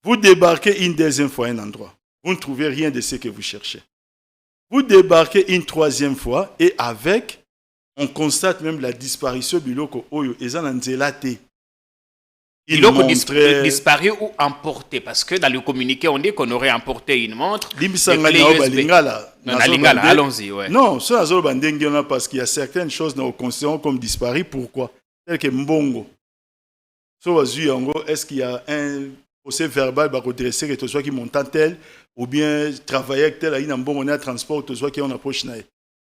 Vous débarquez une deuxième fois à un endroit. Vous ne trouvez rien de ce que vous cherchez. Vous débarquez une troisième fois et avec, on constate même la disparition du biloko oyo ezana nzelate. Il a disparu ou emporté parce que dans le communiqué on dit qu'on aurait emporté une montre. Allons-y, ouais. Non, ça parce qu'il y a certaines choses dans le considérons comme disparues. Pourquoi? Tel que Mbongo. Est-ce qu'il y a un procès verbal redressé que tu sois qui monte tel ou bien travailler avec tel à Mbongo on a transport tu sois qui on approche naï.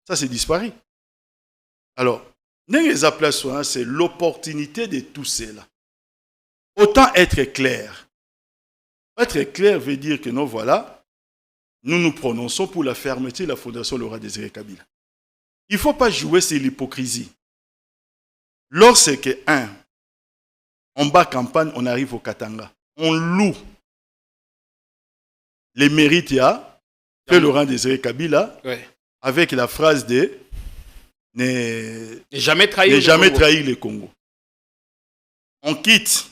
Ça c'est disparu. Alors, c'est l'opportunité de tout cela. Autant être clair. Être clair veut dire que nous voilà, nous nous prononçons pour la fermeté de la Fondation Laurent Désiré Kabila. Il ne faut pas jouer sur l'hypocrisie. Lorsque, on bat campagne, on arrive au Katanga. On loue les mérites que Laurent Désiré Kabila, avec la phrase de ne jamais trahir le Congo. On quitte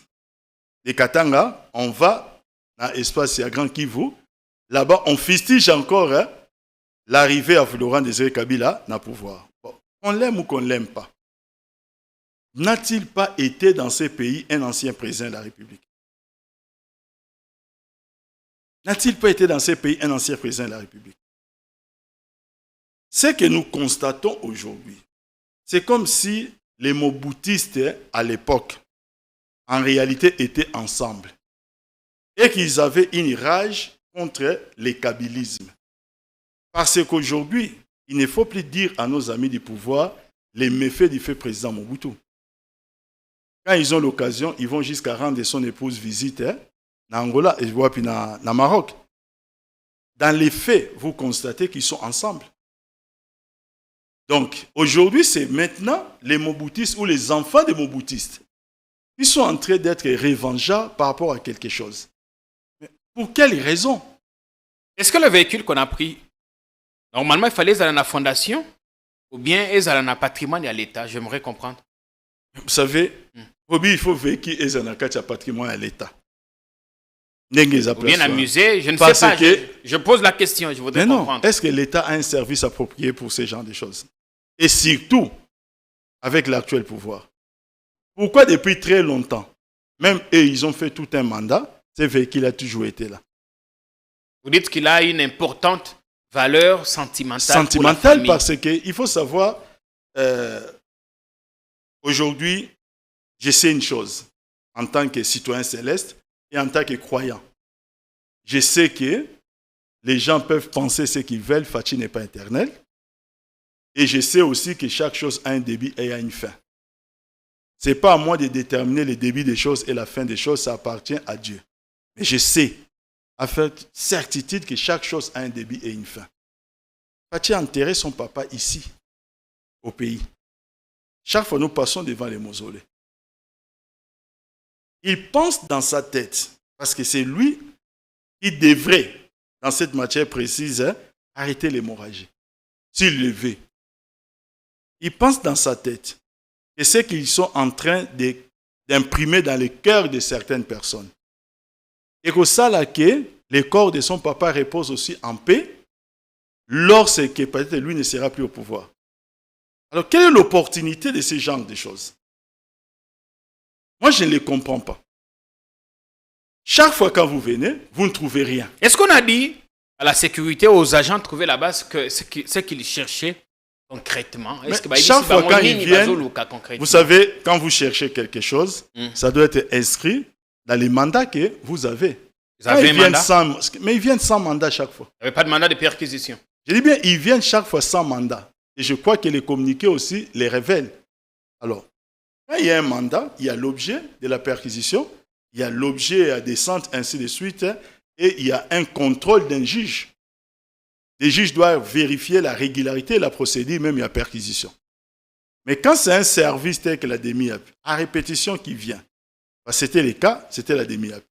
les Katanga, on va dans l'espace à Grand Kivu. Là-bas, on fustige encore l'arrivée à Laurent Désiré Kabila dans le pouvoir. Bon, qu'on l'aime ou qu'on ne l'aime pas. N'a-t-il pas été dans ces pays un ancien président de la République? N'a-t-il pas été dans ces pays un ancien président de la République? Ce que nous constatons aujourd'hui, c'est comme si les moboutistes à l'époque, en réalité, étaient ensemble. Et qu'ils avaient une rage contre le kabylisme. Parce qu'aujourd'hui, il ne faut plus dire à nos amis du pouvoir les méfaits du fait président Mobutu. Quand ils ont l'occasion, ils vont jusqu'à rendre son épouse visite en Angola et en Maroc. Dans les faits, vous constatez qu'ils sont ensemble. Donc, aujourd'hui, c'est maintenant les moboutistes ou les enfants des moboutistes. Ils sont en train d'être revanchards par rapport à quelque chose. Mais pour quelle raison? Est-ce que le véhicule qu'on a pris, normalement, il fallait aller à la fondation ou bien aller à la patrimoine et à l'État? J'aimerais comprendre. Vous savez, il faut véhicule et à la patrimoine et à l'État. Ou bien un musée, je ne sais pas. Je pose la question, je voudrais comprendre. Est-ce que l'État a un service approprié pour ce genre de choses? Et surtout, avec l'actuel pouvoir. Pourquoi depuis très longtemps, même eux, ils ont fait tout un mandat, ce véhicule a toujours été là. Vous dites qu'il a une importante valeur sentimentale. Sentimentale parce qu'il faut savoir, aujourd'hui, je sais une chose, en tant que citoyen céleste et en tant que croyant. Je sais que les gens peuvent penser ce qu'ils veulent, Fachi n'est pas éternel. Et je sais aussi que chaque chose a un début et a une fin. Ce n'est pas à moi de déterminer le début des choses et la fin des choses, ça appartient à Dieu. Mais je sais, avec certitude, que chaque chose a un début et une fin. Fachi a enterré son papa ici, au pays. Chaque fois nous passons devant les mausolées. Il pense dans sa tête, parce que c'est lui qui devrait, dans cette matière précise, arrêter l'hémorragie. S'il le veut. Il pense dans sa tête. Et c'est qu'ils sont en train d'imprimer dans les cœurs de certaines personnes. Et que ça, là, que le corps de son papa repose aussi en paix, lorsque peut-être lui ne sera plus au pouvoir. Alors, quelle est l'opportunité de ce genre de choses? Moi, je ne les comprends pas. Chaque fois quand vous venez, vous ne trouvez rien. Est-ce qu'on a dit à la sécurité, aux agents de trouver là-bas ce qu'ils cherchaient concrètement? Chaque fois quand ils viennent, vous savez, quand vous cherchez quelque chose, ça doit être inscrit dans les mandats que vous avez. Vous avez un mandat? Mais ils viennent sans mandat chaque fois. Vous n'avez pas de mandat de perquisition? Je dis bien, ils viennent chaque fois sans mandat. Et je crois que les communiqués aussi les révèlent. Alors, quand il y a un mandat, il y a l'objet de la perquisition, il y a l'objet à descente, ainsi de suite, et il y a un contrôle d'un juge. Les juges doivent vérifier la régularité et la procédure, même il y a perquisition. Mais quand c'est un service tel que la DEMIAP, à répétition qui vient, c'était le cas, c'était la DEMIAP.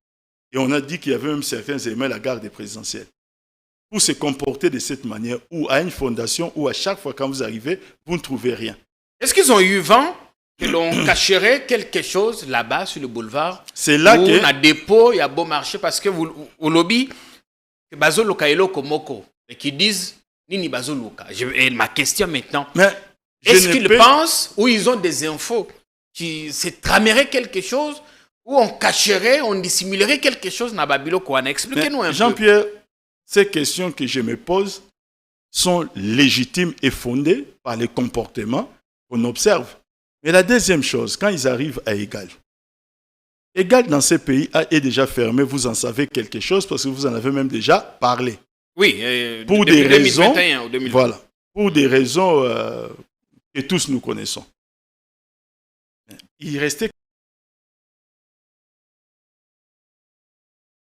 Et on a dit qu'il y avait même certains éléments de la garde présidentielle. Pour se comporter de cette manière, ou à une fondation, ou à chaque fois quand vous arrivez, vous ne trouvez rien. Est-ce qu'ils ont eu vent que l'on cacherait quelque chose là-bas sur le boulevard. C'est là où que... on a dépôt, il y a beau marché parce que au lobby, bazo lokaelo komoko et qui disent nini bazo loka. Et ma question maintenant, Mais est-ce qu'ils pensent ou ils ont des infos qui se trameraient quelque chose ou on cacherait, on dissimulerait quelque chose dans Babilo Kouana? Expliquez-nous un peu. Jean-Pierre, ces questions que je me pose sont légitimes et fondées par les comportements qu'on observe. Mais la deuxième chose, quand ils arrivent à Égal, Égal dans ces pays est déjà fermé, vous en savez quelque chose parce que vous en avez même déjà parlé. Oui, pour des 2021 raisons, ou 2020. voilà, pour des raisons que tous nous connaissons. Il restait